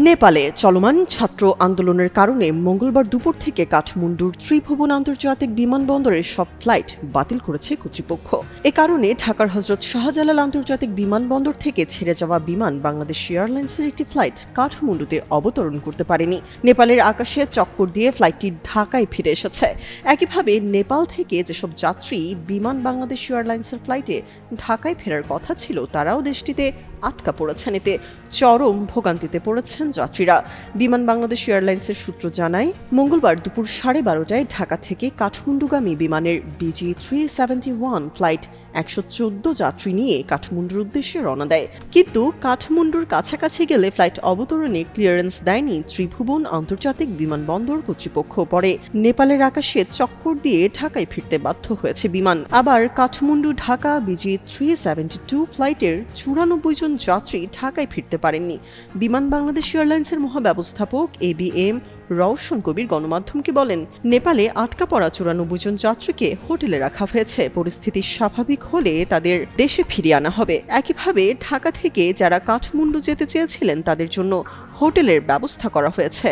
নেপালে চলমান ছাত্র আন্দোলনের কারণে মঙ্গলবার দুপুর থেকে কাঠমান্ডুর ত্রিভুবন আন্তর্জাতিক বিমানবন্দরের সব ফ্লাইট বাতিল করেছে কর্তৃপক্ষ। এ কারণে ঢাকার হযরত শাহজালাল আন্তর্জাতিক বিমানবন্দর থেকে ছেড়ে যাওয়া বিমান বাংলাদেশ এয়ারলাইন্সের একটি ফ্লাইট কাঠমান্ডুতে অবতরণ করতে পারেনি। নেপালের আকাশে চক্কর দিয়ে ফ্লাইটটি ঢাকায় ফিরে এসেছে। একইভাবে নেপাল থেকে যেসব যাত্রী বিমান বাংলাদেশ এয়ারলাইন্সের ফ্লাইটে ঢাকায় ফেরার কথা ছিল তারাও দেশটিতে আটকা পড়েছেন। এতে চরম ভোগান্তিতে পড়েছেন যাত্রীরা। বিমান বাংলাদেশ এয়ারলাইন্সের সূত্র জানায়, মঙ্গলবার দুপুর 12:30টায় ঢাকা থেকে কাঠমান্ডুগামী বিমানের BG371 ফ্লাইট 114 যাত্রী নিয়ে কাঠমান্ডুর উদ্দেশ্যে রওনা দেয়। কিন্তু কাঠমান্ডুর কাছাকাছি গেলে ফ্লাইট অবতরণে ক্লিয়ারেন্স দেয়নি ত্রিভুবন আন্তর্জাতিক বিমানবন্দর কর্তৃপক্ষ। পরে নেপালের আকাশে চক্কর দিয়ে ঢাকায় ফিরতে বাধ্য হয়েছে বিমান। আবার কাঠমান্ডু ঢাকা BG372 ফ্লাইটের 94 জন যাত্রী ঢাকায় ফিরতে পারেননি। বিমান বাংলাদেশ এয়ারলাইন্সের মহাব্যবস্থাপক ABM রওশন কবির গণমাধ্যমকে বলেন, নেপালে আটকা পড়া 94 জন যাত্রীকে হোটেলে রাখা হয়েছে। পরিস্থিতি স্বাভাবিক হলে তাদের দেশে ফিরিয়ে আনা হবে। একইভাবে ঢাকা থেকে যারা কাঠমান্ডু যেতে চেয়েছিলেন তাদের জন্য হোটেলের ব্যবস্থা করা হয়েছে।